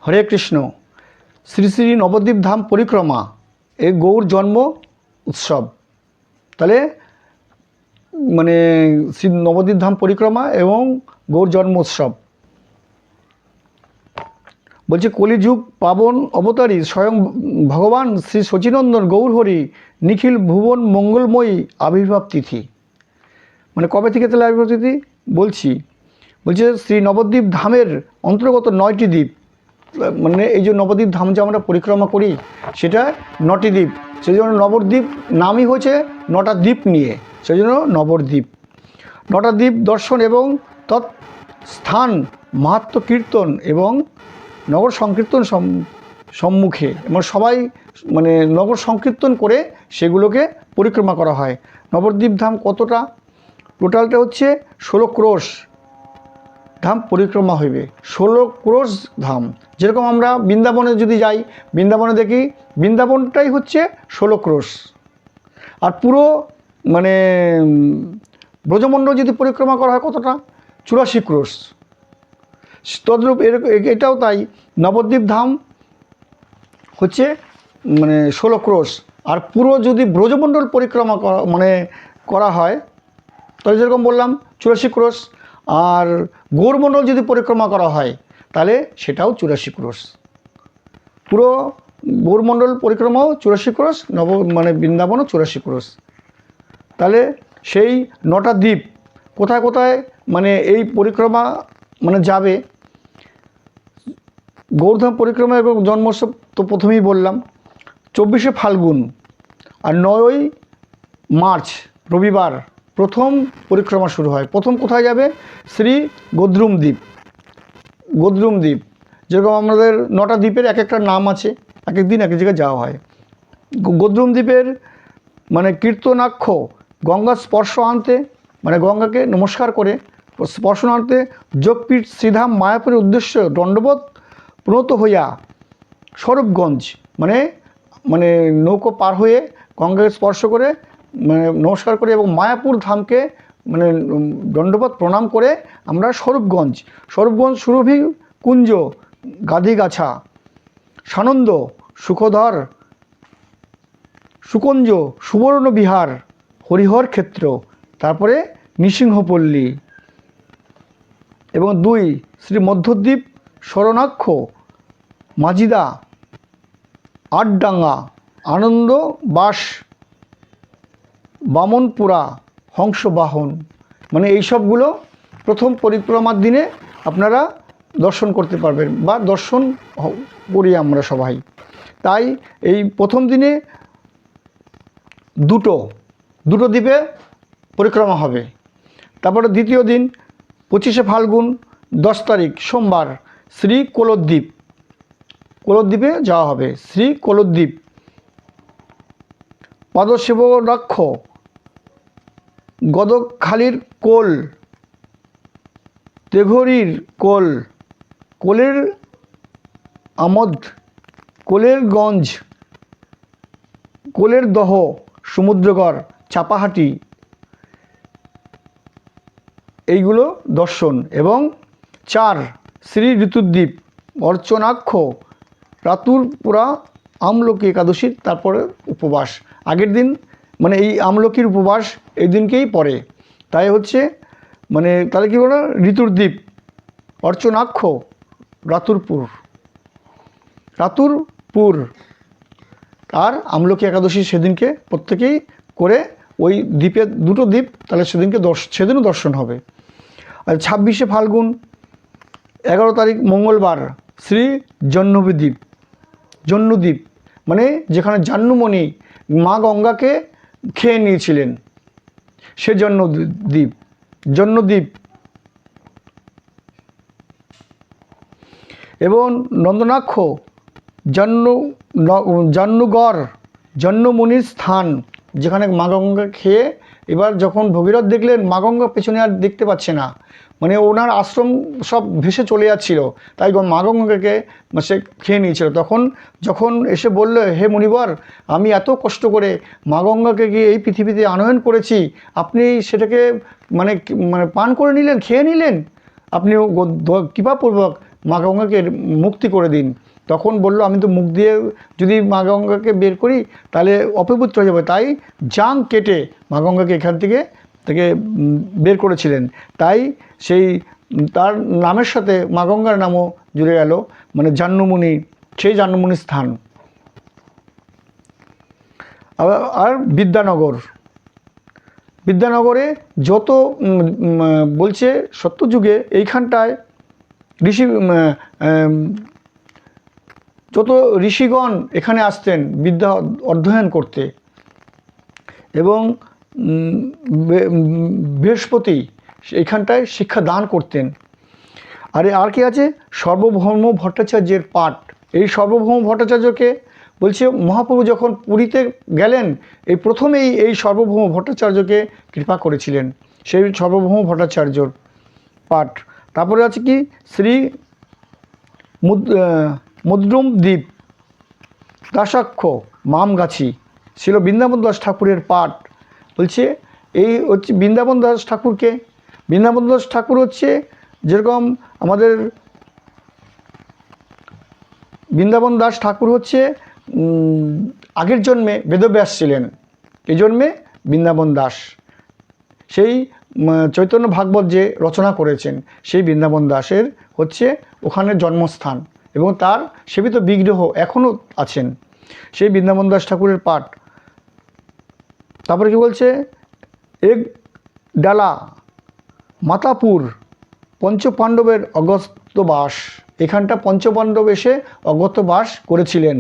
হরে কৃষ্ণ। শ্রী শ্রী নবদ্বীপ ধাম পরিক্রমা এই গৌর জন্ম উৎসব। তাহলে মানে শ্রী নবদ্বীপ ধাম পরিক্রমা এবং গৌর জন্ম উৎসব বলছে কলিযুগ পাবন অবতারী স্বয়ং ভগবান শ্রী শচীনন্দন গৌরহরি নিখিল ভুবন মঙ্গলময়ী আবির্ভাব তিথি। মানে কবে থেকে তাহলে আবির্ভাব তিথি বলছে শ্রী নবদ্বীপ ধামের অন্তর্গত 9টি দ্বীপ। মানে এই যে নবদ্বীপ ধাম যে আমরা পরিক্রমা করি সেটা 9টি দ্বীপ, সেই জন্য নবদ্বীপ নামই হয়েছে 9টা দ্বীপ নিয়ে, সেই জন্য নবদ্বীপ। 9টা দ্বীপ দর্শন এবং তৎস্থান মাহাত্ম্য কীর্তন এবং নগর সংকীর্তন সম্মুখে এবং সবাই মানে নগর সংকীর্তন করে সেগুলোকে পরিক্রমা করা হয়। নবদ্বীপ ধাম কতটা? টোটালটা হচ্ছে 16 ক্রোশ ধাম পরিক্রমা হইবে। 16 ক্রোশ ধাম। যেরকম আমরা বৃন্দাবনে যদি যাই, বৃন্দাবনে দেখি বৃন্দাবনটাই হচ্ছে 16 ক্রোশ, আর পুরো মানে ব্রজমণ্ডল যদি পরিক্রমা করা হয় কতটা? 84 ক্রোশ। তদ্রূপ এটাও তাই, নবদ্বীপ ধাম হচ্ছে মানে 16 ক্রোশ, আর পুরো যদি ব্রজমণ্ডল পরিক্রমা করা হয় তাহলে যেরকম বললাম 84 ক্রোশ, আর গৌরমণ্ডল যদি পরিক্রমা করা হয় তাহলে সেটাও 84 ক্রোশ। পুরো গৌরমণ্ডল পরিক্রমাও 84 ক্রোশ, মানে বৃন্দাবনও 84 ক্রোশ। তাহলে সেই 9টা দ্বীপ কোথায় কোথায় মানে এই পরিক্রমা মানে যাবে। গৌরধাম পরিক্রমা এবং জন্মোৎসব তো প্রথমেই বললাম 24শে ফাল্গুন আর 9ই মার্চ রবিবার প্রথম পরিক্রমা শুরু হয়। প্রথম কোথায় যাবে? শ্রী গোদ্রুম দ্বীপ। গোদ্রুম দ্বীপ যেরকম আমাদের 9টা দ্বীপের এক একটা নাম আছে, এক এক দিন এক এক জায়গায় যাওয়া হয়। গোদ্রুম দ্বীপের মানে কীর্তনাক্ষ গঙ্গা স্পর্শান্তে মানে গঙ্গাকে নমস্কার করে স্পর্শনান্তে যোগপীঠ শ্রীধাম মায়াপুরের উদ্দেশ্যে দণ্ডবোধ প্রণত হইয়া স্বরূপগঞ্জ মানে মানে নৌকো পার হয়ে গঙ্গাকে স্পর্শ করে মানে নমস্কার করে এবং মায়াপুর ধামকে মানে দণ্ডবোধ প্রণাম করে আমরা স্বরূপগঞ্জ সুরভি কুঞ্জ গাদিগাছা সানন্দ সুখধর সুকুঞ্জ সুবর্ণ বিহার হরিহর ক্ষেত্র, তারপরে নৃসিংহপল্লী এবং 2 শ্রী মধ্যদ্বীপ শরণাক্ষ মাজিদা আটডাঙ্গা আনন্দ বাস বামনপুরা হংসবাহন। মানে এই সবগুলো প্রথম পরিক্রমার দিনে আপনারা দর্শন করতে পারবেন বা দর্শন করি আমরা সবাই। তাই এই প্রথম দিনে দুটো দ্বীপে পরিক্রমা হবে। তারপরে দ্বিতীয় দিন 25শে ফাল্গুন 10 তারিখ সোমবার শ্রী কোলদ্বীপে যাওয়া হবে। শ্রী কোলদ্বীপ পাদসেবনাক্ষ গদখালির কোল তেঘরির কোলের আমদ কোলের গঞ্জ কোলের দহ সমুদ্রগড় চাপাহাটি এইগুলো দর্শন। এবং 4 শ্রী ঋতুদ্বীপ অর্চনাক্ষ রাতুরপুরা আমলকি একাদশী, তারপরে উপবাস আগের দিন মানে এই আমলকির উপবাস এই দিনকেই পড়ে। তাই হচ্ছে মানে তাহলে কী বলো ঋতুর্দ্বীপ অর্চনাক্ষ রাতুরপুর আর আমলকি একাদশী সেদিনকে প্রত্যেকেই করে ওই দ্বীপে 2টো দ্বীপ তাহলে সেদিনও দর্শন হবে। আর 26শে ফাল্গুন 11 তারিখ মঙ্গলবার শ্রী জহ্নদ্বীপ মানে যেখানে জাহ্নুমণি মা গঙ্গাকে খেয়ে নিয়েছিলেন সে জহ্নদ্বীপ এবং নন্দনাক্ষ জাহ্নুগড় জহ্নমুনির স্থান, যেখানে মা গঙ্গা খেয়ে এবার যখন ভগীরথ দেখলেন মা গঙ্গা পেছনে আর দেখতে পাচ্ছে না, মানে ওনার আশ্রম সব ভেসে চলে যাচ্ছিল, তাই মা গঙ্গাকে সে খেয়ে নিয়েছিল। যখন এসে বলল, হে মুনিবর, আমি এত কষ্ট করে মা গঙ্গাকে গিয়ে এই পৃথিবীতে আনয়ন করেছি, আপনি সেটাকে মানে পান করে নিলেন, খেয়ে নিলেন, আপনি কৃপাপূর্বক মা গঙ্গাকে মুক্তি করে দিন। তখন বলল, আমি তো মুখ দিয়ে যদি মা গঙ্গাকে বের করি তাহলে অপবিত্র হয়ে যাবে, তাই জাং কেটে মা গঙ্গাকে এখান থেকে বের করেছিলেন। তাই সেই তার নামের সাথে মা গঙ্গার নামও জুড়ে গেল, মানে জাহ্নমুনি, সেই জাহ্নমুনি স্থান। আর বিদ্যানগরে যত বলছে সত্যযুগে এইখানটায় যত ঋষিগণ এখানে আসতেন বিদ্যা অধ্যয়ন করতে, এবং বৃহস্পতি এইখানটায় শিক্ষা দান করতেন। আর কি আছে? সর্বভৌম ভট্টাচার্যের পাঠ। এই সর্বভৌম ভট্টাচার্যকে বলছে মহাপ্রভু যখন পুরীতে গেলেন, এই প্রথমেই এই সর্বভৌম ভট্টাচার্যকে কৃপা করেছিলেন, সেই সর্বভৌম ভট্টাচার্যর পাঠ। তারপরে আছে কি? শ্রী মুদ্রম দ্বীপ দাসাক্ষ মামগাছি, ছিল বৃন্দাবন দাস ঠাকুরের পাঠ। বলছে এই হচ্ছে বৃন্দাবন দাস ঠাকুরকে, বৃন্দাবন দাস ঠাকুর হচ্ছে যেরকম আমাদের বৃন্দাবন দাস ঠাকুর হচ্ছে আগের জন্মে বেদব্যাস ছিলেন, এই জন্মে বৃন্দাবন দাস। সেই চৈতন্য ভাগবত যে রচনা করেছেন সেই বৃন্দাবন দাসের হচ্ছে ওখানে জন্মস্থান, এবং তার সেবিত বিগ্রহ এখনও আছেন, সেই বৃন্দাবন দাস ঠাকুরের পাঠ। তারপরে কি বলছে? এক ডালা মাতাপুর পঞ্চপাণ্ডবের অগস্ত্যবাস, এখানটা পঞ্চপাণ্ডব এসে অগস্ত্যবাস করেছিলেন।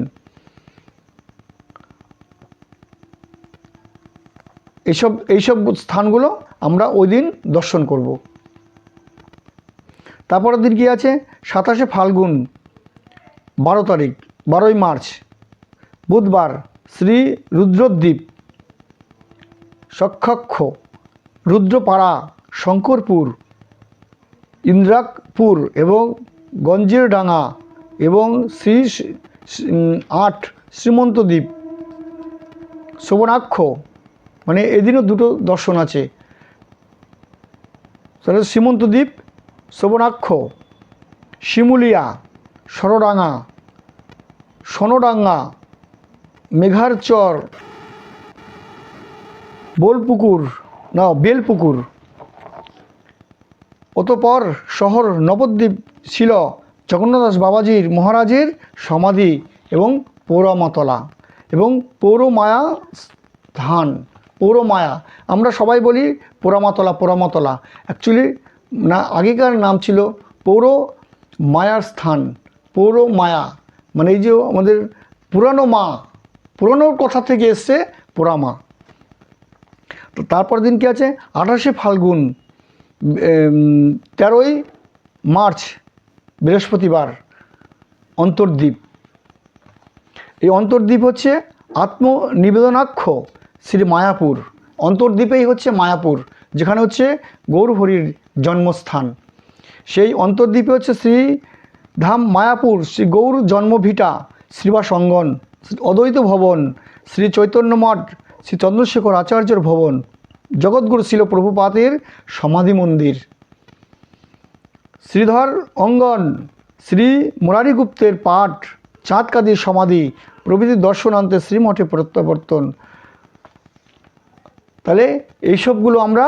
এইসব স্থানগুলো আমরা ওই দিন দর্শন করব। তারপরের দিন কি আছে? 27শে ফাল্গুন 12 তারিখ, 12ই মার্চ বুধবার, শ্রী রুদ্রদ্বীপ সক্ষক্ষ রুদ্রপাড়া শঙ্করপুর ইন্দ্রাকপুর এবং গঞ্জের ডাঙ্গা এবং শ্রী 8 শ্রীমন্ত দ্বীপ শোভনাক্ষ, মানে এদিনও দুটো দর্শন আছে। তাহলে শ্রীমন্ত দ্বীপ, শোভনাক্ষ, শিমুলিয়া, সরডাঙ্গা, সোনডাঙ্গা, মেঘারচর, বেলপুকুর। অতঃপর শহর নবদ্বীপ ছিল জগন্নাথদাস বাবাজির মহারাজের সমাধি এবং পৌরমাতলা এবং পৌরমায়া স্থান। পৌরমায়া আমরা সবাই বলি পোড়ামাতলা, অ্যাকচুয়ালি না, আগেকার নাম ছিল পৌর মায়ার স্থান। পৌরমায়া মানে এই যে আমাদের পুরানোর কথা থেকে এসছে পোড়ামা। তো তারপর দিন কি আছে? 28শে ফাল্গুন 13ই মার্চ বৃহস্পতিবার অন্তর্দ্বীপ। এই অন্তর্দ্বীপ হচ্ছে আত্মনিবেদনাক্ষ শ্রী মায়াপুর। অন্তর্দ্বীপেই হচ্ছে মায়াপুর, যেখানে হচ্ছে গৌরহরির জন্মস্থান। সেই অন্তর্দ্বীপে হচ্ছে শ্রীধাম মায়াপুর, শ্রী গৌর জন্মভিটা, শ্রীবাস অঙ্গন, অদ্বৈত ভবন, শ্রী চৈতন্য মঠ, শ্রী চন্দ্রশেখর আচার্যর ভবন, জগৎগুরু ছিল প্রভুপাদের সমাধি মন্দির, শ্রীধর অঙ্গন, শ্রী মুরারিগুপ্তের পাঠ, চাঁদকাদির সমাধি প্রভৃতি দর্শনান্তে শ্রীমঠে প্রত্যাবর্তন। তাহলে এইসবগুলো আমরা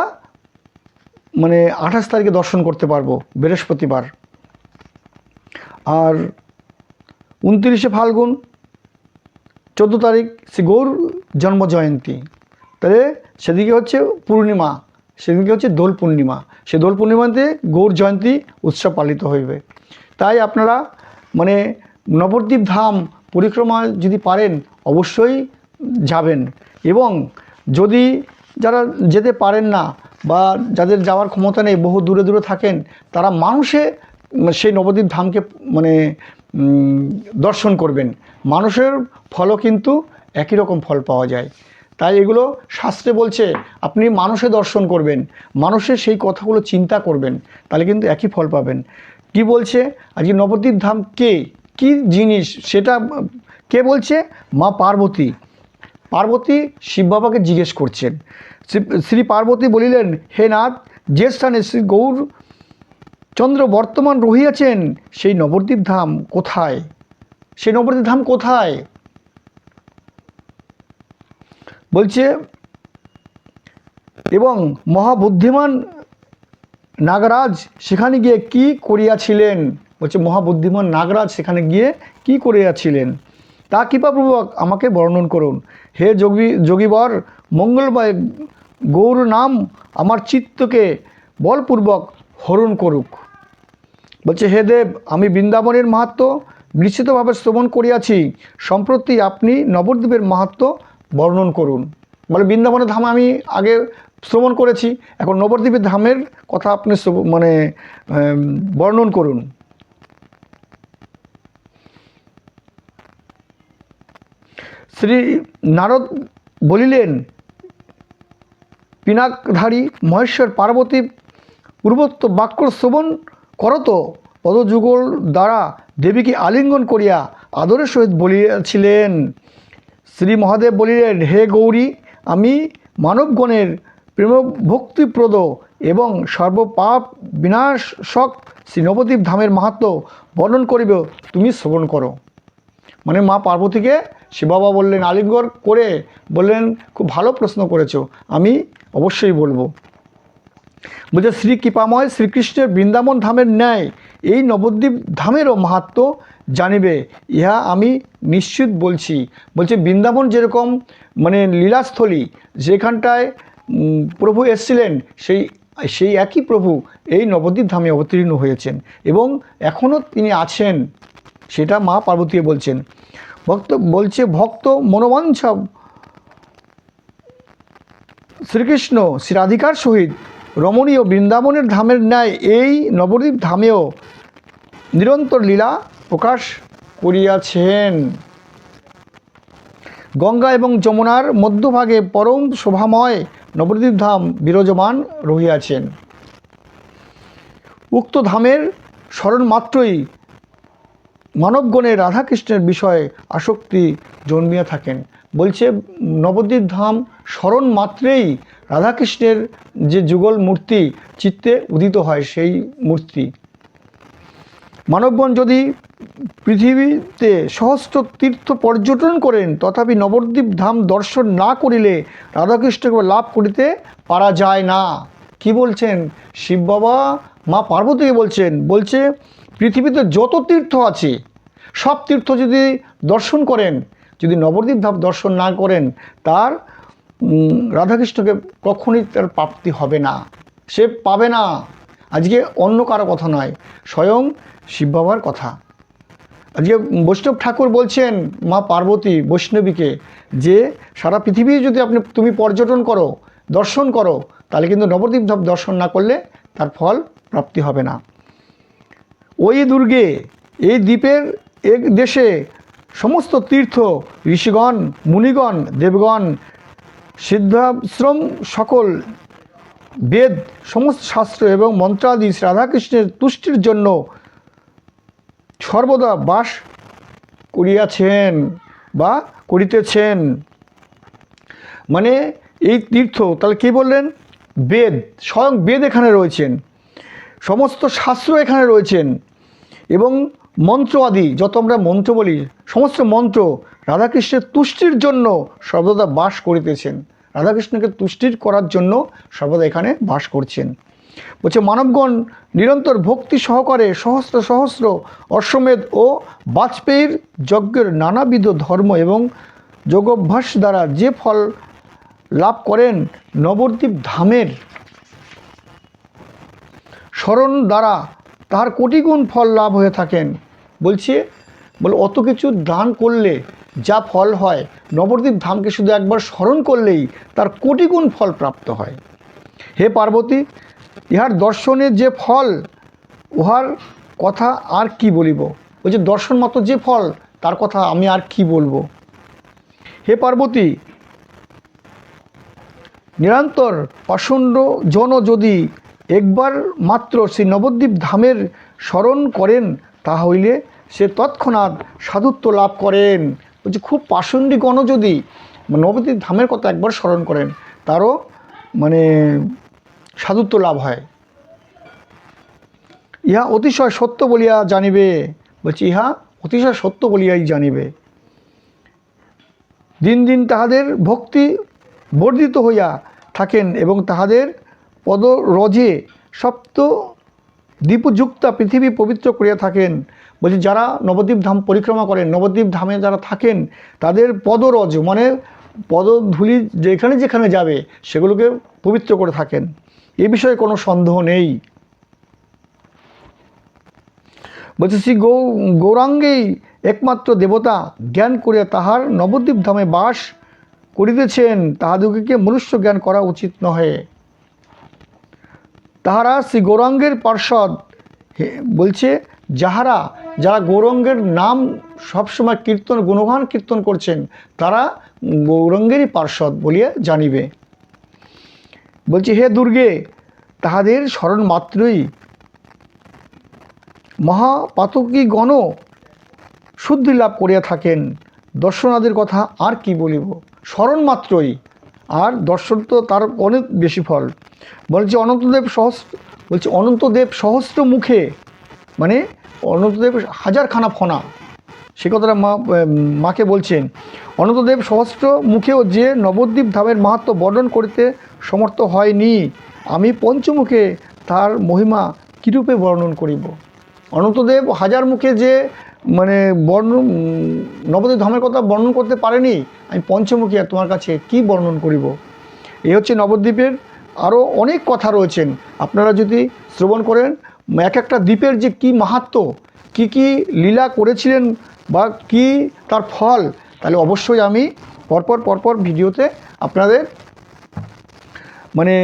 মানে 28 তারিখে দর্শন করতে পারবো, বৃহস্পতিবার। আর 29শে ফাল্গুন 14 তারিখ শ্রী গৌর জন্মজয়ন্তী। তাহলে সেদিকে হচ্ছে পূর্ণিমা, সেদিকে হচ্ছে দোল পূর্ণিমা। সেই দোল পূর্ণিমাতে গৌর জয়ন্তী উৎসব পালিত হইবে। তাই আপনারা মানে নবদ্বীপ ধাম পরিক্রমা যদি পারেন অবশ্যই যাবেন, এবং যদি যারা যেতে পারেন না বা যাদের যাওয়ার ক্ষমতা নেই, বহু দূরে দূরে থাকেন, তারা মানুষে সেই নবদ্বীপ ধামকে মানে দর্শন করবেন। মানুষের ফলও কিন্তু একই রকম ফল পাওয়া যায়। তাই এগুলো শাস্ত্রে বলছে আপনি মানুষে দর্শন করবেন, মানুষের সেই কথাগুলো চিন্তা করবেন, তাহলে কিন্তু একই ফল পাবেন। কি বলছে আজকে নবদ্বীপ ধাম কি জিনিস সেটা কে বলছে? মা পার্বতী শিব বাবাকে জিজ্ঞেস করছেন। শ্রী পার্বতী বলিলেন, হে নাথ, যে স্থানে শ্রী গৌর চন্দ্র বর্তমান রহিয়াছেন সেই নবদ্বীপ ধাম কোথায়? সেই নবদ্বীপ ধাম কোথায়? বলছে এবং মহাবুদ্ধিমান নাগরাজ সেখানে গিয়ে কি করিয়াছিলেন? বলছে মহাবুদ্ধিমান নাগরাজ সেখানে গিয়ে কি করিয়াছিলেন তা কৃপাপূর্বক আমাকে বর্ণন করুন। হে যোগীবর মঙ্গলময় গৌর নাম আমার চিত্তকে বলপূর্বক হরণ করুক। বলছে হে দেব, আমি বৃন্দাবনের মাহাত্ম্য নিশ্চিতভাবে শ্রবণ করিয়াছি, সম্প্রতি আপনি নবদ্বীপের মাহাত্ম্য বর্ণন করুন। বলে বৃন্দাবনের ধাম আমি আগে শ্রবণ করেছি, এখন নবদ্বীপের ধামের কথা আপনি বর্ণন করুন। শ্রী নারদ বলিলেন, পিনাকধারী মহেশ্বর পার্বতী পূর্বোক্ত বাক্য শ্রবণ করত পদযুগল দ্বারা দেবীকে আলিঙ্গন করিয়া আদরের সহিত বলিয়াছিলেন। শ্রী মহাদেব বলিলেন, হে গৌরী, আমি মানবগণের প্রেম ভক্তিপ্রদ এবং সর্বপাপ বিনাশক শ্রী নবদ্বীপ ধামের মাহাত্ম্য বর্ণন করিব, তুমি শ্রবণ করো। মানে মা পার্বতীকে শিব বাবা বললেন, আলিঙ্গন করে বললেন, খুব ভালো প্রশ্ন করেছো, আমি অবশ্যই বলবো। বলছে শ্রী কৃপাময় শ্রীকৃষ্ণের বৃন্দাবন ধামের ন্যায় এই নবদ্বীপ ধামেরও মাহাত্ম্য জানিবে, ইহা আমি নিশ্চিত বলছি। বলছে বৃন্দাবন যেরকম মানে লীলাস্থলী, যেখানটায় প্রভু এসেছিলেন, সেই একই প্রভু এই নবদ্বীপ ধামে অবতীর্ণ হয়েছেন এবং এখনও তিনি আছেন, সেটা মা পার্বতী বলছেন। ভক্ত মনোবাঞ্ছা শ্রীকৃষ্ণ শ্রী রাধিকার সহিত রমণীয় বৃন্দাবনের ধামের ন্যায় এই নবদ্বীপ ধামেও নিরন্তর লীলা প্রকাশ করিয়াছেন। গঙ্গা এবং যমুনার মধ্যভাগে পরম শোভাময় নবদ্বীপ ধাম বিরাজমান রহিয়াছেন। উক্ত ধামের স্মরণ মাত্রই মানবগণের রাধাকৃষ্ণের বিষয়ে আসক্তি জন্মিয়া থাকেন। বলছে নবদ্বীপ ধাম স্মরণ মাত্রেই রাধাকৃষ্ণের যে যুগল মূর্তি চিত্তে উদিত হয়, সেই মূর্তি। মানবগণ যদি পৃথিবীতে সহস্র তীর্থ পর্যটন করেন, তথাপি নবদ্বীপ ধাম দর্শন না করিলে রাধাকৃষ্ণকে লাভ করিতে পারা যায় না। কি বলছেন শিব বাবা? মা পার্বতীকে বলছে পৃথিবীতে যত তীর্থ আছে সব তীর্থ যদি দর্শন করেন, যদি নবদ্বীপ ধাম দর্শন না করেন, তার রাধাকৃষ্ণকে কখনই তার প্রাপ্তি হবে না, সে পাবে না। আজকে অন্য কারো কথা নয়, স্বয়ং শিব বাবার কথা। আজকে বৈষ্ণব ঠাকুর বলছেন মা পার্বতী বৈষ্ণবীকে যে সারা পৃথিবী যদি তুমি পর্যটন করো, দর্শন করো, তাহলে কিন্তু নবদ্বীপ ধাম দর্শন না করলে তার ফল প্রাপ্তি হবে না। ওই দুর্গে, এই দ্বীপের এক দেশে সমস্ত তীর্থ, ঋষিগণ, মুনিগণ, দেবগণ, সিদ্ধাশ্রম, সকল বেদ, সমস্ত শাস্ত্র এবং মন্ত্রাদি রাধাকৃষ্ণের তুষ্টির জন্য সর্বদা বাস করিয়াছেন বা করিতেছেন। মানে এই তীর্থ, তাহলে কী বললেন? বেদ, স্বয়ং বেদ এখানে রয়েছেন, সমস্ত শাস্ত্র এখানে রয়েছেন এবং মন্ত্র আদি, যত আমরা মন্ত্র বলি, সমস্ত মন্ত্র রাধাকৃষ্ণের তুষ্টির জন্য সর্বদা বাস করিতেছেন, রাধাকৃষ্ণকে তুষ্টির করার জন্য সর্বদা এখানে বাস করছেন। বলছে মানবগণ নিরন্তর ভক্তি সহকারে সহস্র সহস্র অশ্বমেধ ও বাজপেয়ীর যজ্ঞের নানাবিধ ধর্ম এবং যোগাভ্যাস দ্বারা যে ফল লাভ করেন, নবদ্বীপ ধামের স্মরণ দ্বারা তার কোটিগুণ ফল লাভ হয়ে থাকেন। বলে অত কিছু দান করলে যা ফল হয়, নবদ্বীপ ধামকে শুধু একবার স্মরণ করলেই তার কোটিগুণ ফল প্রাপ্ত হয়। হে পার্বতী, ইহার দর্শনের যে ফল, উহার কথা আর কি বলিব? বলছে দর্শন মাত্র যে ফল, তার কথা আমি আর কি বলবো? হে পার্বতী, নিরন্তর পাষণ্ড জন যদি একবার মাত্র শ্রী নবদ্বীপ ধামের স্মরণ করেন, তা হইলে সে তৎক্ষণাৎ সাধুত্ব লাভ করেন। বলছে খুব পাষণ্ডী গণ যদি নবদ্বীপ ধামের কথা একবার স্মরণ করেন, তারও সাধুত্ব লাভ হয়। ইহা অতিশয় সত্য বলিয়া জানিবে। বলছি ইহা অতিশয় সত্য বলিয়াই জানিবে। দিন দিন তাহাদের ভক্তি বর্ধিত হইয়া থাকেন এবং তাহাদের পদরজে সপ্ত দ্বীপযুক্তা পৃথিবী পবিত্র করিয়া থাকেন। বলছি যারা নবদ্বীপ ধাম পরিক্রমা করেন, নবদ্বীপ ধামে যারা থাকেন, তাদের পদরজ মানে পদধূলি যেখানে যেখানে যাবে সেগুলোকে পবিত্র করে থাকেন, এ বিষয়ে কোনো সন্দেহ নেই। বলছে শ্রী গৌরাঙ্গেই একমাত্র দেবতা জ্ঞান করিয়া তাহার নবদ্বীপ ধামে বাস করিতেছেন, তাহাদিগকে মনুষ্য জ্ঞান করা উচিত নহে। তাহারা শ্রী গৌরাঙ্গের পার্ষদ। বলছে যারা গৌরাঙ্গের নাম সবসময় কীর্তন গুণগান কীর্তন করছেন, তারা গৌরাঙ্গেরই পার্ষদ বলিয়া জানিবে। বলছে হে দুর্গে, তাহাদের স্মরণ মাত্রই মহাপাতকীগণ শুদ্ধি লাভ করিয়া থাকেন। দর্শনাদির কথা আর কি বলিব, স্মরণ মাত্রই, আর দর্শন তো তার অনেক বেশি ফল। বলছে অনন্তদেব সহস্র মুখে, মানে অনন্তদেব হাজারখানা ফনা, সে কথাটা মাকে বলছেন। অনন্তদেব সহস্র মুখেও যে নবদ্বীপ ধামের মাহাত্ম্য বর্ণন করিতে সমর্থ হয়নি, আমি পঞ্চমুখে তার মহিমা কীরূপে বর্ণন করিব। অনন্তদেব হাজার মুখে যে মানে নবদ্বীপ ধামের কথা বর্ণন করতে পারেনি, আমি পঞ্চমুখী আর তোমার কাছে কি বর্ণন করিব। এই হচ্ছে নবদ্বীপের আরও অনেক কথা রয়েছেন, আপনারা যদি শ্রবণ করেন এক একটা দ্বীপের যে কি মাহাত্ম্য, কি লীলা করেছিলেন বা কি তার ফল, তাহলে অবশ্যই আমি পরপর ভিডিওতে আপনাদের মানে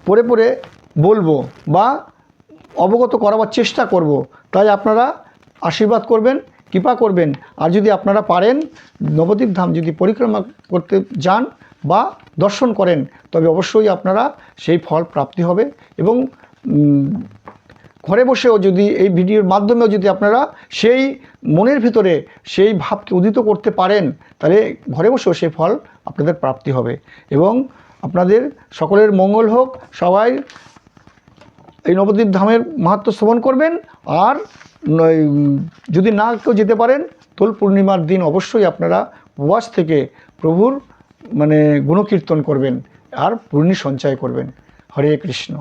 পড়ে বলবো বা অবগত করাবার চেষ্টা করব। তাই আপনারা আশীর্বাদ করবেন, কৃপা করবেন। আর যদি আপনারা পারেন নবদ্বীপ ধাম যদি পরিক্রমা করতে যান বা দর্শন করেন, তবে অবশ্যই আপনারা সেই ফল প্রাপ্তি হবে। এবং ঘরে বসেও যদি এই ভিডিওর মাধ্যমেও যদি আপনারা সেই মনের ভিতরে সেই ভাবকে উদিত করতে পারেন, তাহলে ঘরে বসেও সেই ফল আপনাদের প্রাপ্তি হবে। এবং আপনাদের সকলের মঙ্গল হোক। সবাই এই নবদ্বীপ ধামের মাহাত্ম্য শ্রবণ করবেন। আর যদি না কেউ যেতে পারেন, দোল পূর্ণিমার দিন অবশ্যই আপনারা উপবাস থেকে প্রভুর মানে গুণকীর্তন করবেন আর পূর্ণি সঞ্চয় করবেন। হরে কৃষ্ণ।